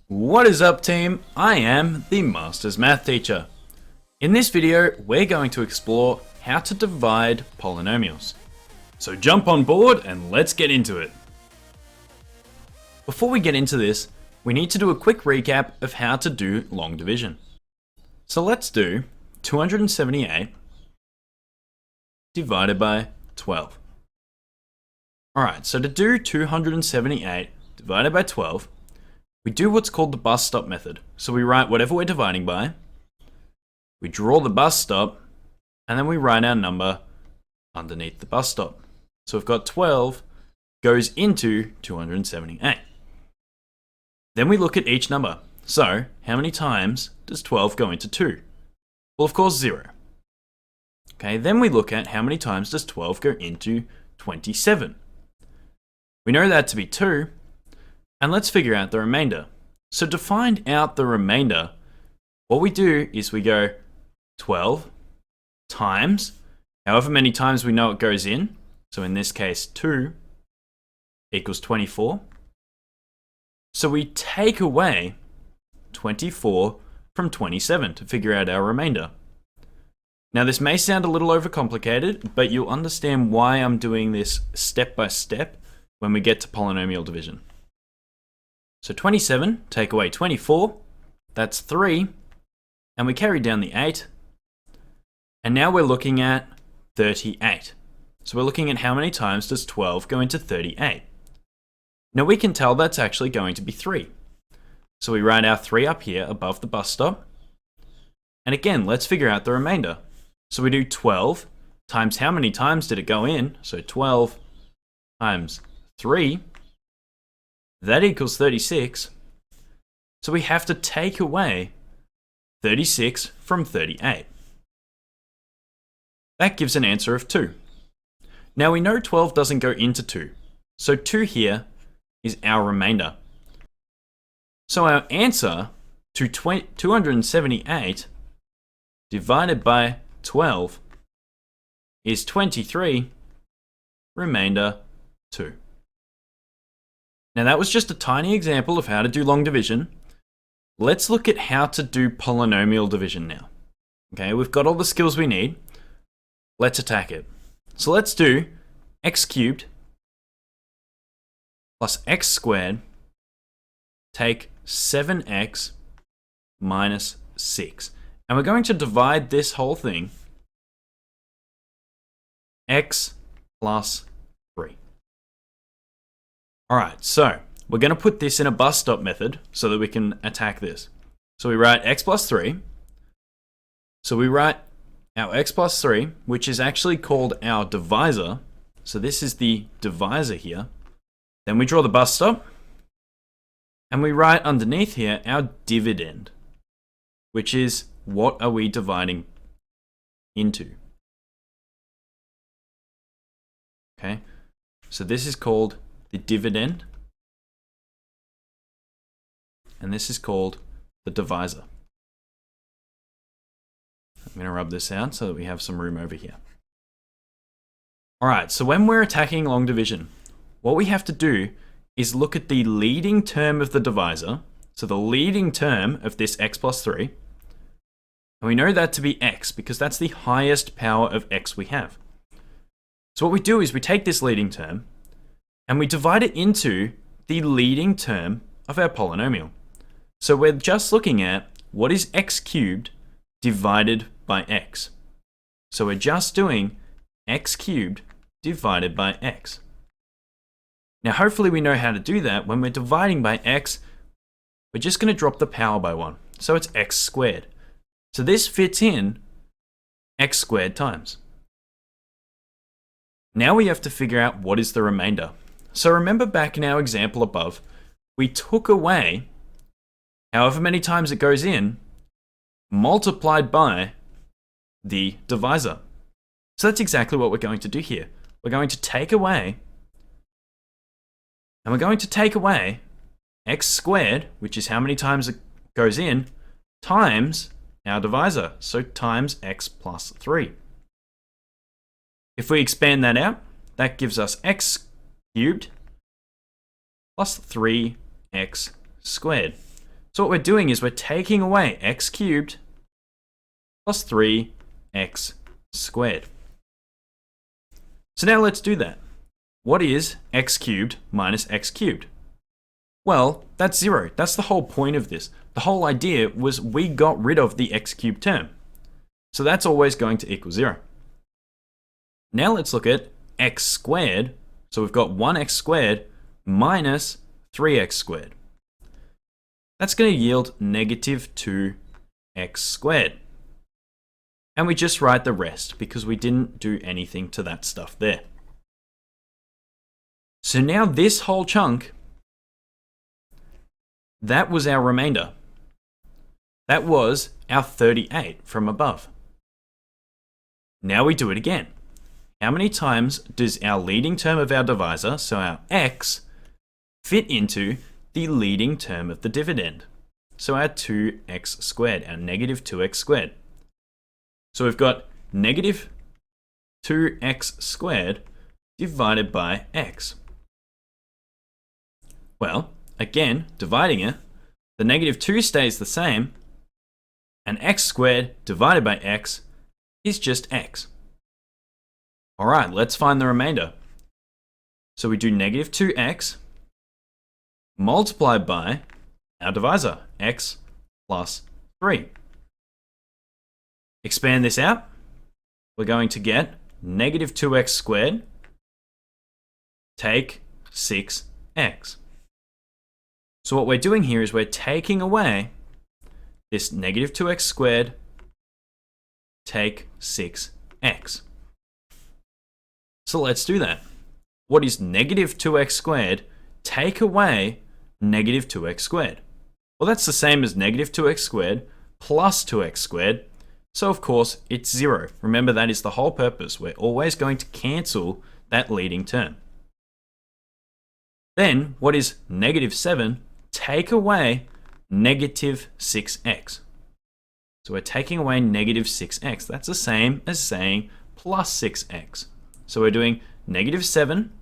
What is up, team? I am the Masters Math Teacher. In this video, we're going to explore how to divide polynomials. So jump on board and let's get into it. Before we get into this, we need to do a quick recap of how to do long division. So let's do 278 divided by 12. Alright, so to do 278 divided by 12, we do what's called the bus stop method. So we write whatever we're dividing by, we draw the bus stop, and then we write our number underneath the bus stop. So we've got 12 goes into 278. Then we look at each number. So how many times does 12 go into 2? Well, of course, 0. Okay, then we look at how many times does 12 go into 27. We know that to be 2. And let's figure out the remainder. So to find out the remainder, what we do is we go 12 times however many times we know it goes in. So in this case, 2 equals 24. So we take away 24 from 27 to figure out our remainder. Now this may sound a little overcomplicated, but you'll understand why I'm doing this step by step when we get to polynomial division. So 27, take away 24, that's 3, and we carry down the 8, and now we're looking at 38. So we're looking at how many times does 12 go into 38. Now we can tell that's actually going to be 3. So we write our 3 up here above the bus stop, and again, let's figure out the remainder. So we do 12 times how many times did it go in, so 12 times 3, that equals 36. So we have to take away 36 from 38. That gives an answer of 2. Now we know 12 doesn't go into 2. So 2 here is our remainder. So our answer to 278 divided by 12 is 23, remainder 2. Now that was just a tiny example of how to do long division. Let's look at how to do polynomial division now. Okay, we've got all the skills we need. Let's attack it. So let's do x cubed plus x squared take 7x minus 6. And we're going to divide this whole thing x plus 3. Alright, so we're going to put this in a bus stop method so that we can attack this. So we write x plus 3. So we write our x plus 3, which is actually called our divisor. So this is the divisor here. Then we draw the bus stop. And we write underneath here our dividend, which is what are we dividing into. Okay, so this is called the dividend, and this is called the divisor. I'm going to rub this out so that we have some room over here. Alright, so when we're attacking long division, what we have to do is look at the leading term of the divisor, so the leading term of this x plus 3, and we know that to be x because that's the highest power of x we have. So what we do is we take this leading term and we divide it into the leading term of our polynomial. So we're just looking at what is x cubed divided by x. So we're just doing x cubed divided by x. Now hopefully we know how to do that. When we're dividing by x, we're just going to drop the power by 1. So it's x squared. So this fits in x squared times. Now we have to figure out what is the remainder. So remember back in our example above, we took away however many times it goes in, multiplied by the divisor. So that's exactly what we're going to do here. We're going to take away, and we're going to take away x squared, which is how many times it goes in, times our divisor, so times x plus 3. If we expand that out, that gives us x cubed plus 3x squared. So what we're doing is we're taking away x cubed plus 3x squared. So now let's do that. What is x cubed minus x cubed? Well, that's 0. That's the whole point of this. The whole idea was we got rid of the x cubed term. So that's always going to equal 0. Now let's look at x squared. So we've got 1x squared minus 3x squared. That's going to yield negative 2x squared. And we just write the rest because we didn't do anything to that stuff there. So now this whole chunk, that was our remainder. That was our 38 from above. Now we do it again. How many times does our leading term of our divisor, so our x, fit into the leading term of the dividend? So our 2x squared, our negative 2x squared. So we've got negative 2x squared divided by x. Well, again, dividing it, the negative 2 stays the same, and x squared divided by x is just x. All right, let's find the remainder. So we do negative 2x multiplied by our divisor, x plus 3. Expand this out. We're going to get negative 2x squared take 6x. So what we're doing here is we're taking away this negative 2x squared take 6x. So let's do that. What is negative 2x squared take away negative 2x squared? Well, that's the same as negative 2x squared plus 2x squared. So of course, it's 0. Remember, that is the whole purpose. We're always going to cancel that leading term. Then, what is negative 7 take away negative 6x? So we're taking away negative 6x. That's the same as saying plus 6x. So we're doing negative 7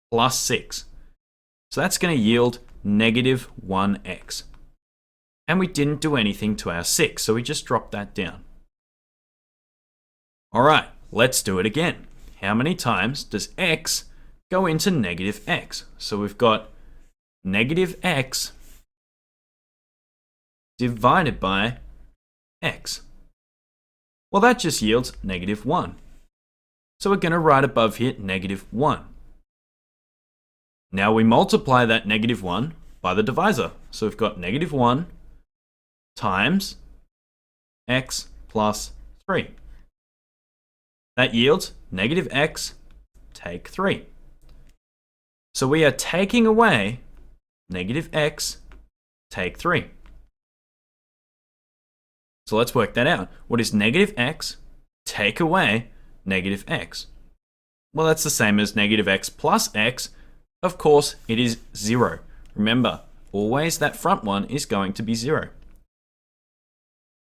plus 6. So that's going to yield negative 1x. And we didn't do anything to our 6, so we just dropped that down. All right, let's do it again. How many times does x go into negative x? So we've got negative x divided by x. Well, that just yields negative 1. So we're going to write above here negative 1. Now we multiply that negative 1 by the divisor. So we've got negative 1 times x plus 3. That yields negative x take 3. So we are taking away negative x take 3. So let's work that out. What is negative x take away negative x? Well, that's the same as negative x plus x. Of course, it is 0. Remember, always that front one is going to be 0.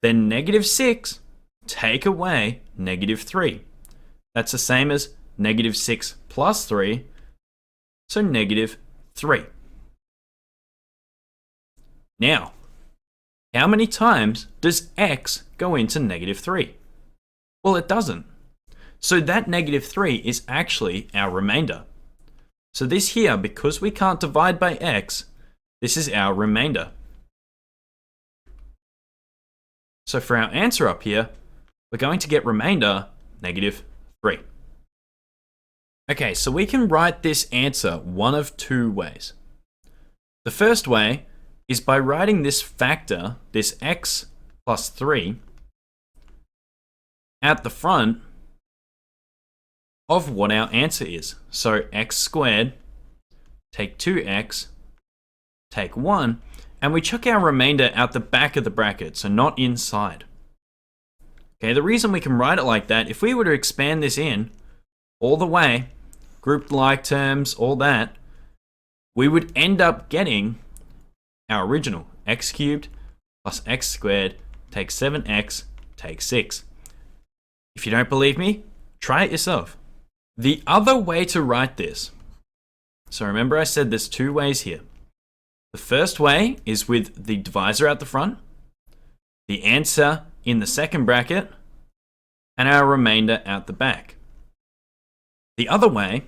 Then negative 6 take away negative 3. That's the same as negative 6 plus 3, so negative 3. Now, how many times does x go into negative 3? Well, it doesn't. So that negative 3 is actually our remainder. So this here, because we can't divide by x, this is our remainder. So for our answer up here, we're going to get remainder negative 3. Okay, so we can write this answer one of two ways. The first way is by writing this factor, this x plus 3, at the front of what our answer is. So x squared, take 2x, take 1, and we chuck our remainder out the back of the bracket, so not inside. Okay, the reason we can write it like that, if we were to expand this in all the way, grouped like terms, all that, we would end up getting our original x cubed plus x squared take 7x take 6. If you don't believe me, try it yourself. The other way to write this, so remember I said there's two ways here. The first way is with the divisor out the front, the answer in the second bracket, and our remainder out the back. The other way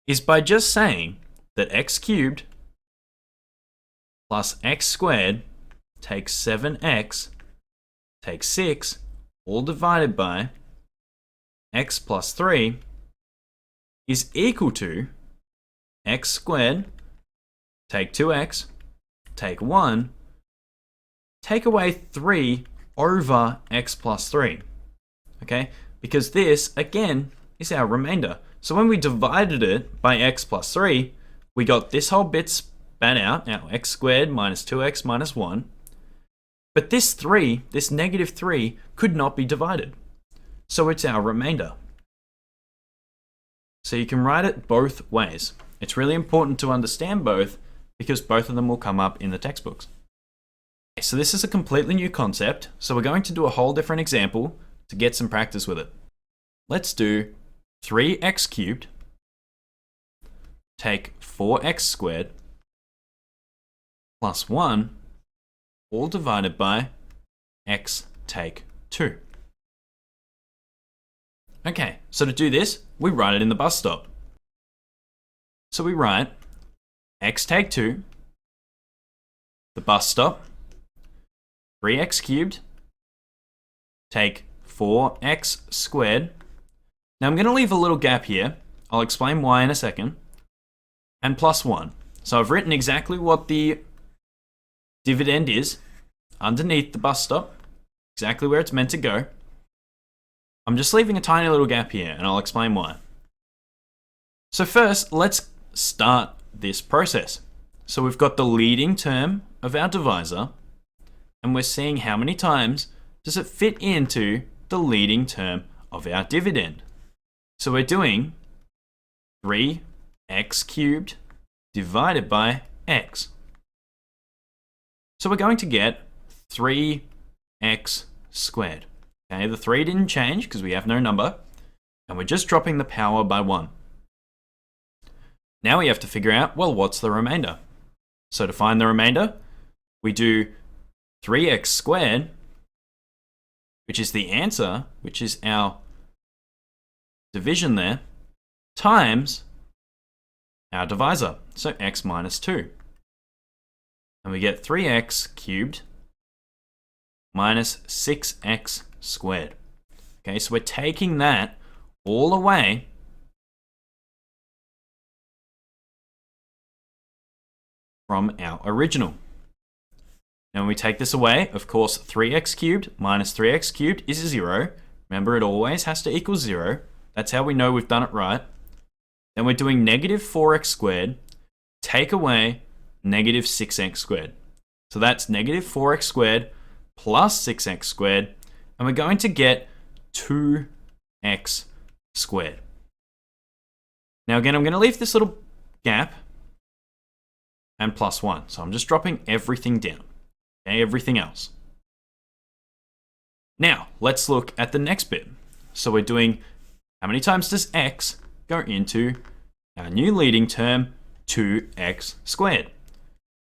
is by just saying that x cubed plus x squared take 7x, take 6, all divided by x plus 3 is equal to x squared, take 2x, take 1, take away 3 over x plus 3. Okay? Because this, again, is our remainder. So when we divided it by x plus 3, we got this whole bit spat out, now x squared minus 2x minus 1. But this 3, this negative 3, could not be divided. So it's our remainder. So you can write it both ways. It's really important to understand both because both of them will come up in the textbooks. So this is a completely new concept, so we're going to do a whole different example to get some practice with it. Let's do 3x cubed, take 4x squared, plus 1, all divided by x take 2. Okay, so to do this, we write it in the bus stop. So we write x take 2, the bus stop, 3x cubed, take 4x squared. Now I'm going to leave a little gap here. I'll explain why in a second. And plus 1. So I've written exactly what the dividend is underneath the bus stop, exactly where it's meant to go. I'm just leaving a tiny little gap here, and I'll explain why. So first, let's start this process. So we've got the leading term of our divisor, and we're seeing how many times does it fit into the leading term of our dividend. So we're doing 3x cubed divided by x. So we're going to get 3x squared. Okay, the 3 didn't change because we have no number, and we're just dropping the power by 1. Now we have to figure out, well, what's the remainder? So to find the remainder, we do 3x squared, which is the answer, which is our division there, times our divisor, so x minus 2. And we get 3x cubed minus 6x squared. Okay, so we're taking that all away from our original. Now when we take this away, of course, 3x cubed minus 3x cubed is 0. Remember, it always has to equal 0. That's how we know we've done it right. Then we're doing negative 4x squared, take away negative 6x squared. So that's negative 4x squared plus 6x squared, and we're going to get 2x squared. Now again, I'm going to leave this little gap and plus 1. So I'm just dropping everything down, okay, everything else. Now, let's look at the next bit. So we're doing, how many times does x go into our new leading term, 2x squared?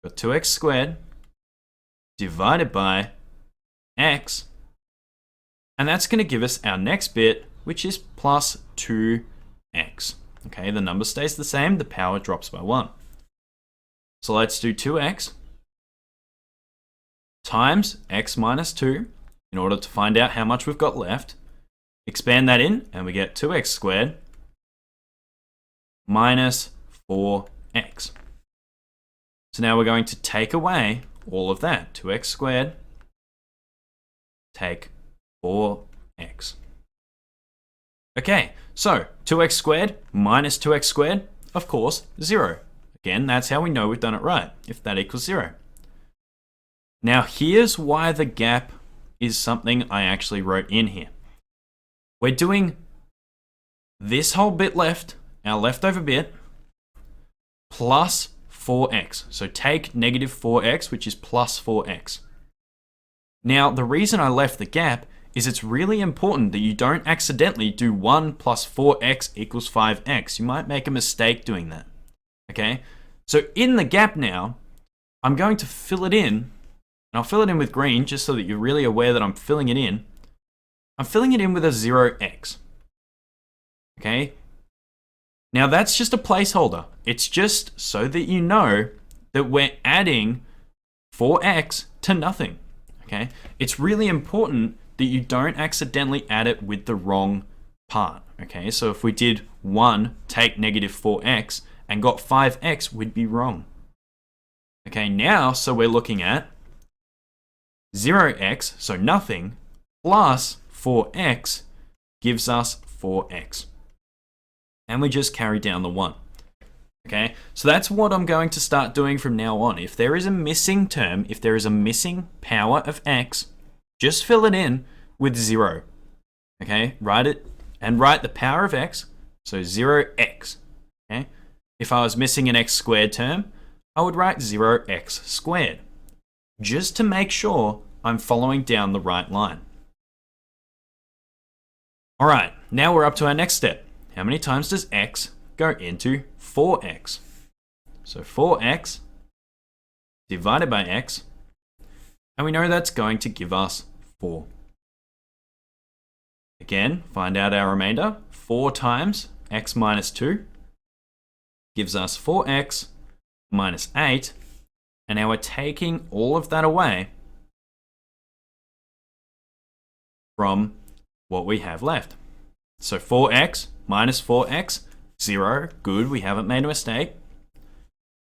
We've got 2x squared divided by x, and that's going to give us our next bit, which is plus 2x. Okay, the number stays the same, the power drops by 1. So let's do 2x times x minus 2 in order to find out how much we've got left. Expand that in, and we get 2x squared minus 4x. So now we're going to take away all of that. 2x squared, take 4x. Okay, so 2x squared minus 2x squared, of course, 0. Again, that's how we know we've done it right, if that equals 0. Now here's why the gap is something I actually wrote in here. We're doing this whole bit left, our leftover bit, plus 4x. So take negative 4x, which is plus 4x. Now, the reason I left the gap is it's really important that you don't accidentally do 1 plus 4x equals 5x. You might make a mistake doing that. Okay? So in the gap now, I'm going to fill it in, and I'll fill it in with green just so that you're really aware that I'm filling it in. I'm filling it in with a 0x. Okay? Now that's just a placeholder. It's just so that you know that we're adding 4x to nothing. Okay? It's really important that you don't accidentally add it with the wrong part. Okay? So if we did 1 take negative 4x and got 5x, we'd be wrong. Okay, now, so we're looking at 0x, so nothing, plus 4x gives us 4x. And we just carry down the 1. Okay, so that's what I'm going to start doing from now on. If there is a missing term, if there is a missing power of x, just fill it in with 0. Okay, write it and write the power of x, so 0x. Okay, if I was missing an x squared term, I would write 0x squared, just to make sure I'm following down the right line. All right, now we're up to our next step. How many times does x go into 4x? So 4x divided by x, and we know that's going to give us 4. Again, find out our remainder. 4 times x minus 2 gives us 4x minus 8, and now we're taking all of that away from what we have left. So 4x minus 4x, 0, good, we haven't made a mistake.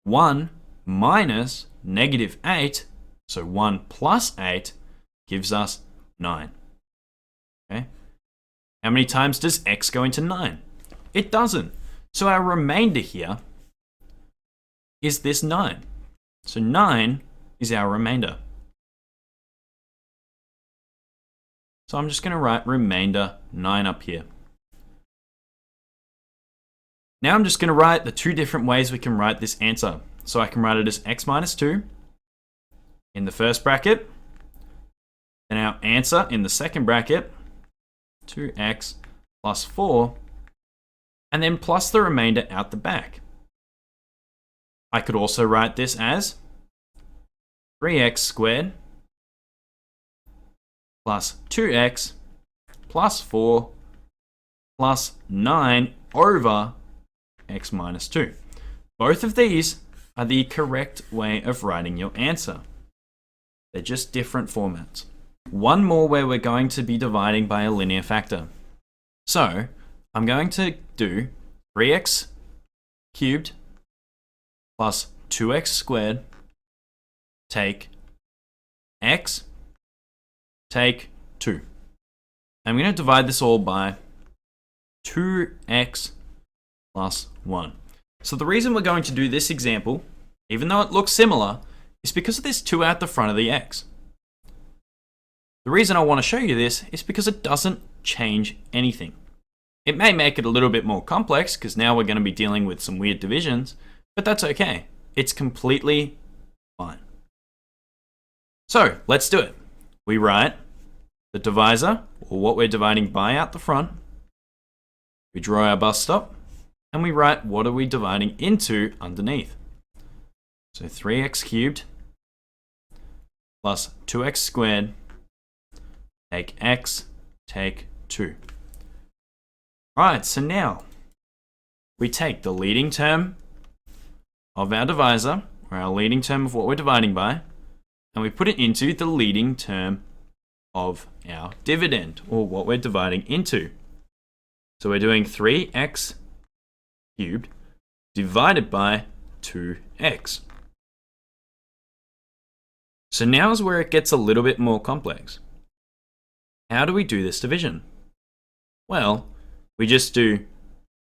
1 minus negative 8, so 1 plus 8 gives us 9. Okay. How many times does x go into 9? It doesn't. So our remainder here is this 9. So 9 is our remainder. So I'm just going to write remainder 9 up here. Now I'm just going to write the two different ways we can write this answer. So I can write it as x minus 2 in the first bracket, and our answer in the second bracket, 2x plus 4, and then plus the remainder out the back. I could also write this as 3x squared plus 2x plus 4 plus 9 over x minus 2. Both of these are the correct way of writing your answer. They're just different formats. One more where we're going to be dividing by a linear factor. So I'm going to do 3x cubed plus 2x squared take x take 2. I'm going to divide this all by 2x plus 1. So the reason we're going to do this example, even though it looks similar, is because of this 2 out the front of the x. The reason I want to show you this is because it doesn't change anything. It may make it a little bit more complex because now we're going to be dealing with some weird divisions, but that's okay. It's completely fine. So let's do it. We write the divisor, or what we're dividing by out the front. We draw our bus stop, and we write what are we dividing into underneath. So 3x cubed plus 2x squared take x take 2. Alright, so now we take the leading term of our divisor, or our leading term of what we're dividing by, and we put it into the leading term of our dividend, or what we're dividing into. So we're doing 3x cubed divided by 2x. So now is where it gets a little bit more complex. How do we do this division? Well, we just do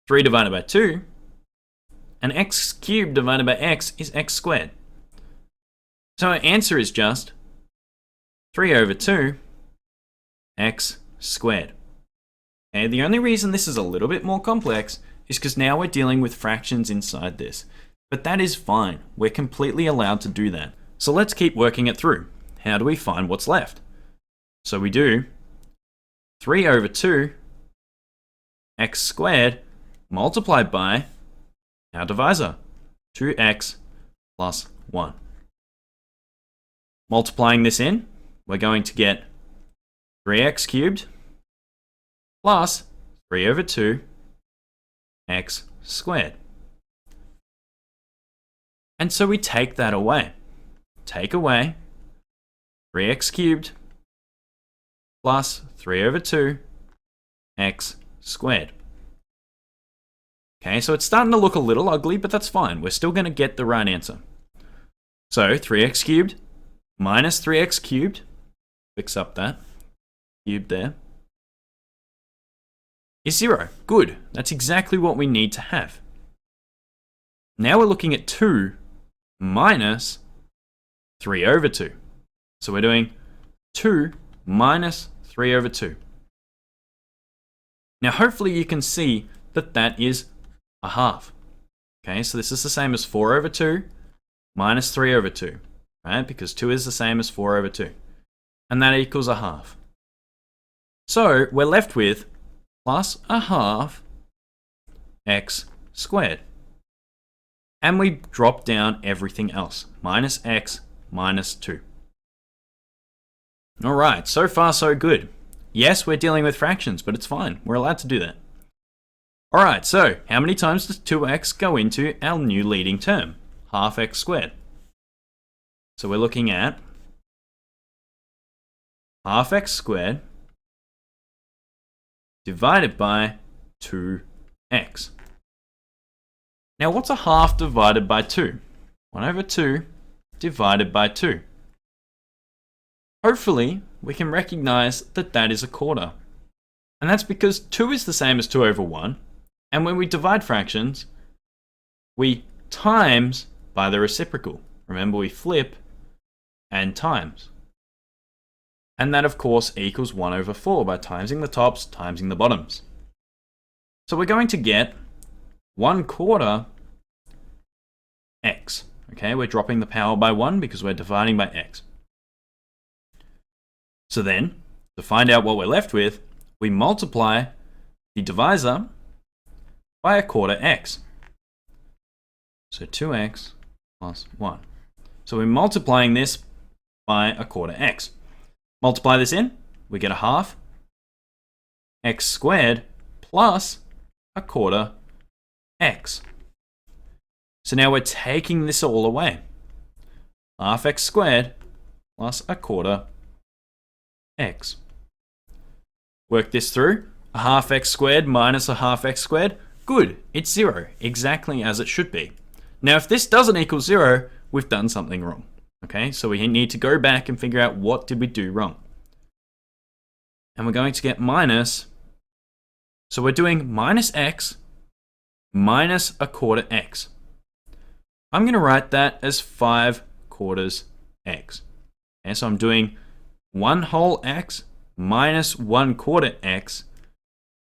3 divided by 2, and x cubed divided by x is x squared. So our answer is just 3 over 2 x squared. Okay, the only reason this is a little bit more complex is because now we're dealing with fractions inside this. But that is fine. We're completely allowed to do that. So let's keep working it through. How do we find what's left? So we do 3 over 2 x squared multiplied by our divisor, 2x plus 1. Multiplying this in, we're going to get 3x cubed plus 3 over 2 x squared. And so we take that away. Take away 3x cubed plus 3 over 2 x squared. Okay, so it's starting to look a little ugly, but that's fine. We're still going to get the right answer. So 3x cubed minus 3x cubed, fix up that cube there, is 0. Good. That's exactly what we need to have. Now we're looking at 2 minus 3 over 2. So we're doing 2 minus 3 over 2. Now hopefully you can see that that is a half. Okay, so this is the same as 4 over 2 minus 3 over 2, right? Because 2 is the same as 4 over 2. And that equals a half. So we're left with plus a half x squared. And we drop down everything else. Minus x minus 2. Alright, so far so good. Yes, we're dealing with fractions, but it's fine. We're allowed to do that. Alright, so how many times does 2x go into our new leading term? Half x squared. So we're looking at half x squared divided by 2x. Now what's a half divided by 2? 1 over 2 divided by 2. Hopefully, we can recognize that that is a quarter. And that's because 2 is the same as 2 over 1. And when we divide fractions, we times by the reciprocal. Remember, we flip and times. And that, of course, equals 1 over 4 by timesing the tops, timesing the bottoms. So we're going to get 1/4 x. Okay, we're dropping the power by 1 because we're dividing by x. So then, to find out what we're left with, we multiply the divisor by 1/4 x. So 2x plus 1. So we're multiplying this by 1/4 x. Multiply this in, we get a half x squared plus 1/4 x. So now we're taking this all away. Half x squared plus 1/4 x. Work this through. A half x squared minus a half x squared. Good, it's 0, exactly as it should be. Now if this doesn't equal 0, we've done something wrong. Okay, so we need to go back and figure out what did we do wrong. And we're going to get minus, so we're doing minus x minus 1/4 x. I'm going to write that as 5/4 x. Okay, so I'm doing 1 whole x minus 1/4 x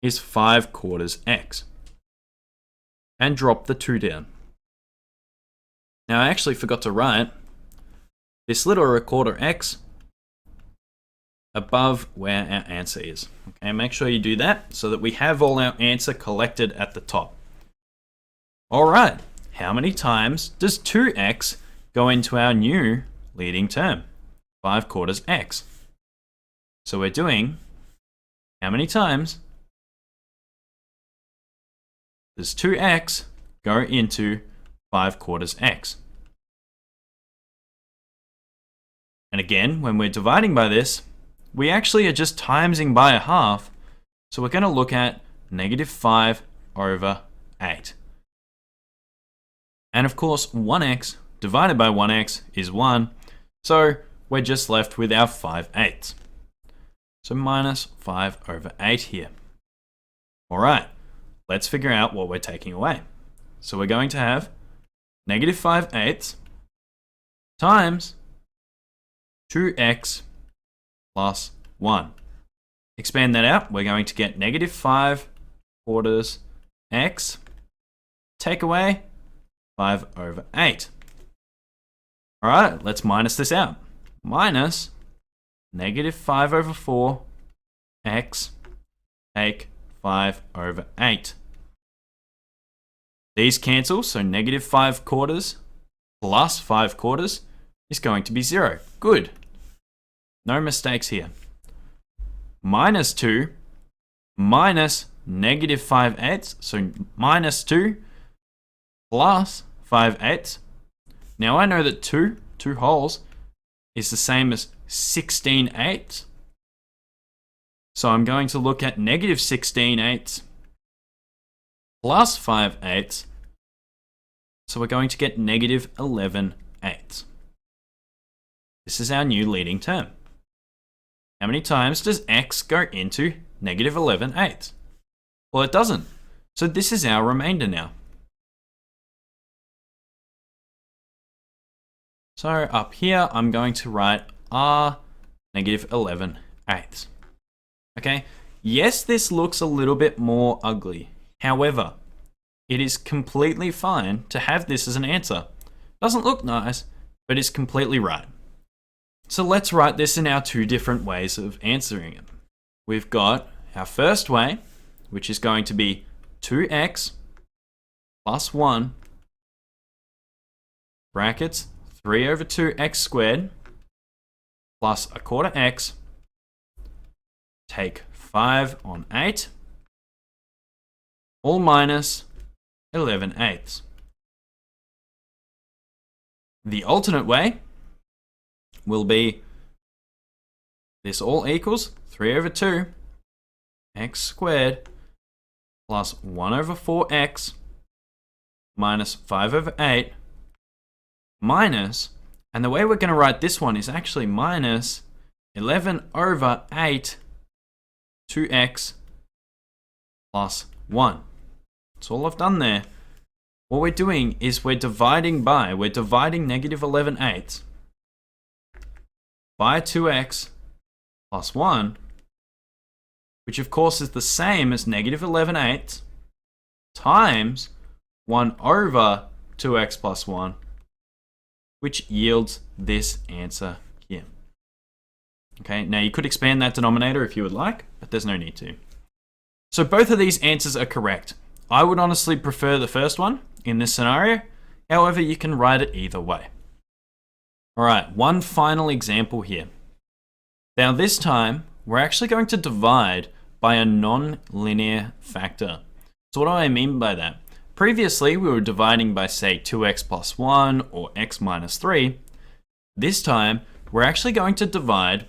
is 5/4 x. And drop the 2 down. Now I actually forgot to write this little 1/4 x above where our answer is. Okay, make sure you do that so that we have all our answer collected at the top. Alright, how many times does 2x go into our new leading term? 5/4 x. So we're doing, how many times does 2x go into 5/4 x? And again, when we're dividing by this, we actually are just timesing by a half. So we're going to look at -5 over 8. And of course, 1x divided by 1x is 1. So we're just left with our 5/8. So minus 5 over 8 here. All right, let's figure out what we're taking away. So we're going to have -5/8 times 2x plus 1. Expand that out, we're going to get -5/4 x, take away 5 over 8. All right, let's minus this out. Minus -5 over 4 x, take 5 over 8. These cancel, so -5/4 plus 5/4 is going to be 0. Good. No mistakes here. Minus 2 minus negative 5/8. So minus 2 plus 5/8. Now I know that 2 wholes, is the same as 16/8. So I'm going to look at negative 16/8 plus 5/8. So we're going to get negative 11/8. This is our new leading term. How many times does x go into negative 11/8? Well, it doesn't. So this is our remainder now. So up here, I'm going to write r negative 11/8. Okay, yes, this looks a little bit more ugly. However, it is completely fine to have this as an answer. Doesn't look nice, but it's completely right. So let's write this in our two different ways of answering it. We've got our first way, which is going to be 2x plus 1 brackets 3 over 2x squared plus a quarter x, take 5 on 8, all minus 11/8. The alternate way will be this all equals 3 over 2 x squared plus 1 over 4x minus 5 over 8 minus, and the way we're going to write this one is actually minus 11 over 8 2x plus 1. That's all I've done there. What we're doing is we're dividing negative 11/8 by 2x plus 1, which of course is the same as negative 11/8 times 1 over 2x plus 1, which yields this answer here. Okay, now you could expand that denominator if you would like, but there's no need to. So both of these answers are correct. I would honestly prefer the first one in this scenario. However, you can write it either way. All right, one final example here. Now this time, we're actually going to divide by a non-linear factor. So what do I mean by that? Previously, we were dividing by, say, 2x plus 1 or x minus 3. This time, we're actually going to divide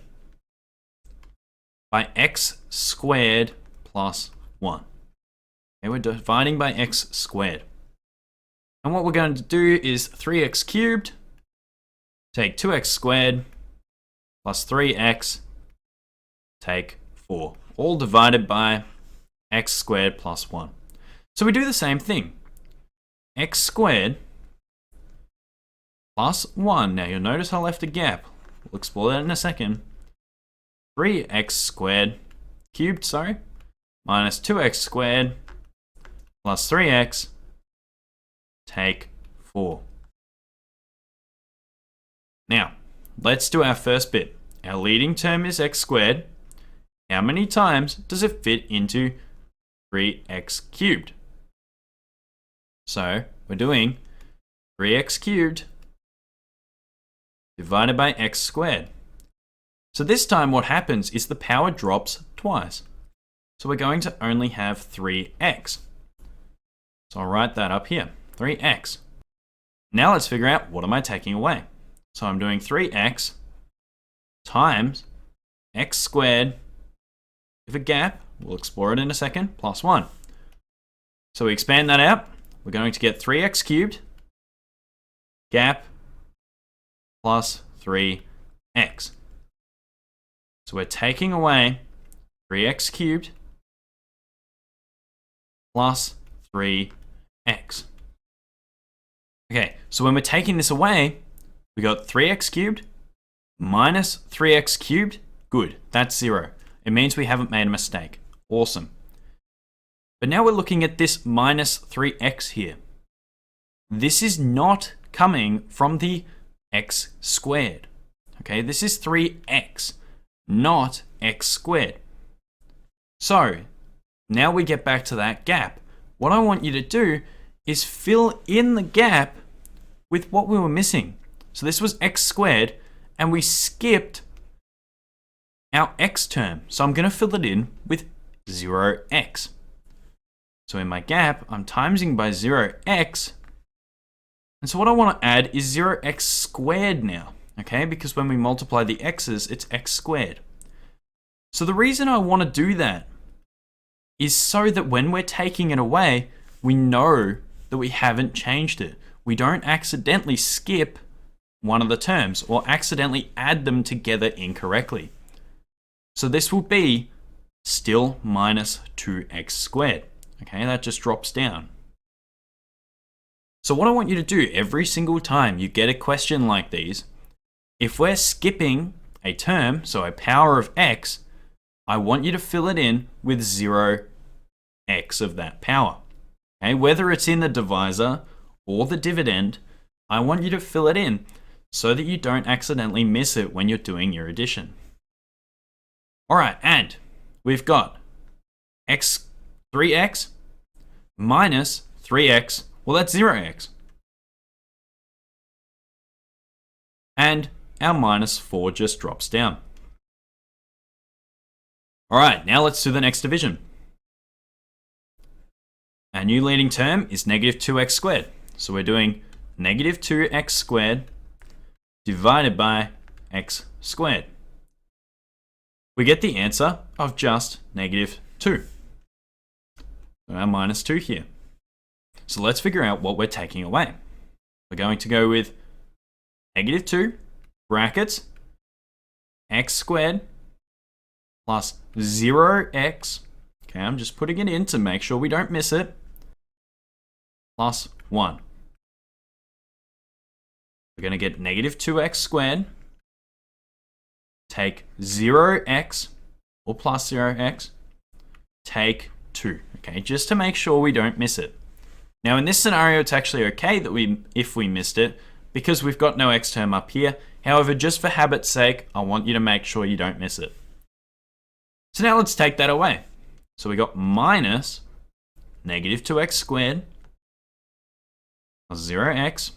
by x squared plus 1. Okay, we're dividing by x squared. And what we're going to do is 3x cubed, take 2x squared, plus 3x, take 4. All divided by x squared plus 1. So we do the same thing. X squared plus 1. Now you'll notice I left a gap. We'll explore that in a second. 3x squared, cubed, minus 2x squared plus 3x, take 4. Now, let's do our first bit. Our leading term is x squared. How many times does it fit into 3x cubed? So, we're doing 3x cubed divided by x squared. So this time what happens is the power drops twice. So we're going to only have 3x. So I'll write that up here, 3x. Now let's figure out what am I taking away. So I'm doing 3x times x squared with a gap, we'll explore it in a second, plus 1. So we expand that out, we're going to get 3x cubed, gap, plus 3x. So we're taking away 3x cubed plus 3x. Okay, so when we're taking this away, we got 3x cubed minus 3x cubed. Good, that's 0. It means we haven't made a mistake. Awesome. But now we're looking at this minus 3x here. This is not coming from the x squared. Okay, this is 3x, not x squared. So now we get back to that gap. What I want you to do is fill in the gap with what we were missing. So this was x squared, and we skipped our x term. So I'm going to fill it in with 0x. So in my gap, I'm timesing by 0x. And so what I want to add is 0x squared now, okay? Because when we multiply the x's, it's x squared. So the reason I want to do that is so that when we're taking it away, we know that we haven't changed it. We don't accidentally skip one of the terms or accidentally add them together incorrectly. So this will be still minus 2x squared. Okay, that just drops down. So what I want you to do every single time you get a question like these, if we're skipping a term, so a power of x, I want you to fill it in with 0x of that power. Okay, whether it's in the divisor or the dividend, I want you to fill it in so that you don't accidentally miss it when you're doing your addition. All right, and we've got 3x minus 3x, well, that's 0x. And our minus 4 just drops down. All right, now let's do the next division. Our new leading term is negative 2x squared. So we're doing negative 2x squared divided by x squared. We get the answer of just negative 2. So our minus 2 here. So let's figure out what we're taking away. We're going to go with negative 2 brackets x squared plus 0x. Okay, I'm just putting it in to make sure we don't miss it. Plus 1. We're going to get negative 2x squared. Take 0x or plus 0x. Take 2. Okay, just to make sure we don't miss it. Now in this scenario, it's actually okay that if we missed it because we've got no x term up here. However, just for habit's sake, I want you to make sure you don't miss it. So now let's take that away. So we got minus negative 2x squared plus 0x,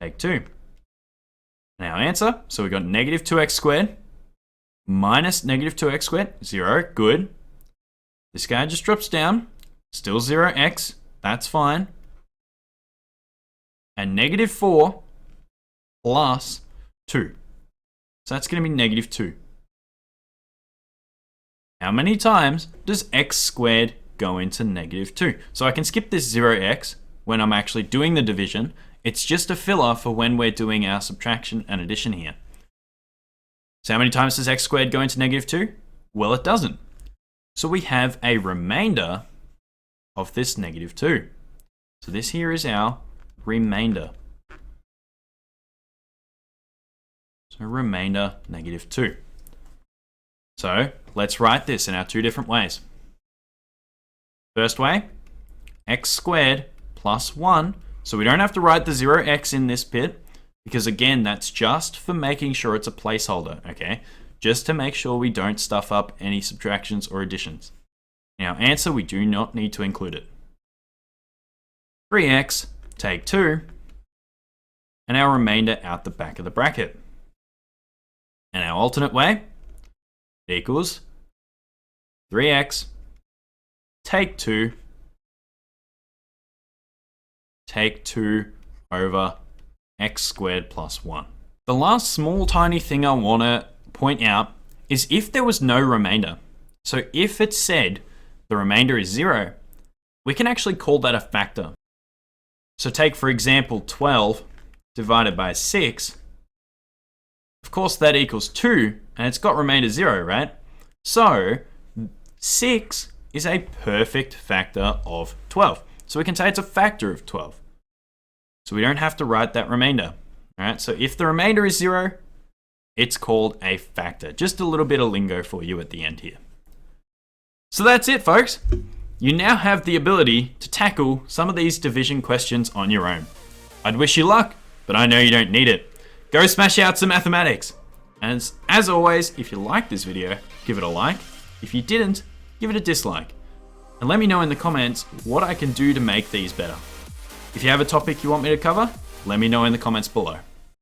take 2. And our answer, so we got negative 2x squared minus negative 2x squared, 0, good. This guy just drops down, still 0x, that's fine. And negative 4 plus 2. So that's going to be negative 2. How many times does x squared go into negative 2? So I can skip this 0x when I'm actually doing the division. It's just a filler for when we're doing our subtraction and addition here. So how many times does x squared go into negative 2? Well, it doesn't. So we have a remainder of this negative 2. So this here is our remainder. So remainder negative 2. So let's write this in our two different ways. First way, x squared plus 1. So we don't have to write the 0x in this bit because again, that's just for making sure it's a placeholder, okay? Just to make sure we don't stuff up any subtractions or additions. In our answer, we do not need to include it. 3x, take 2, and our remainder out the back of the bracket. And our alternate way equals 3x, take 2, take 2 over x squared plus 1. The last small tiny thing I want to point out is if there was no remainder. So if it said the remainder is 0, we can actually call that a factor. So take, for example, 12 divided by 6. Of course, that equals 2, and it's got remainder 0, right? So 6 is a perfect factor of 12. So we can say it's a factor of 12. So we don't have to write that remainder. All right, so if the remainder is 0, it's called a factor. Just a little bit of lingo for you at the end here. So that's it, folks. You now have the ability to tackle some of these division questions on your own. I'd wish you luck, but I know you don't need it. Go smash out some mathematics. And as always, if you liked this video, give it a like. If you didn't, give it a dislike. And let me know in the comments what I can do to make these better. If you have a topic you want me to cover, Let me know in the comments below.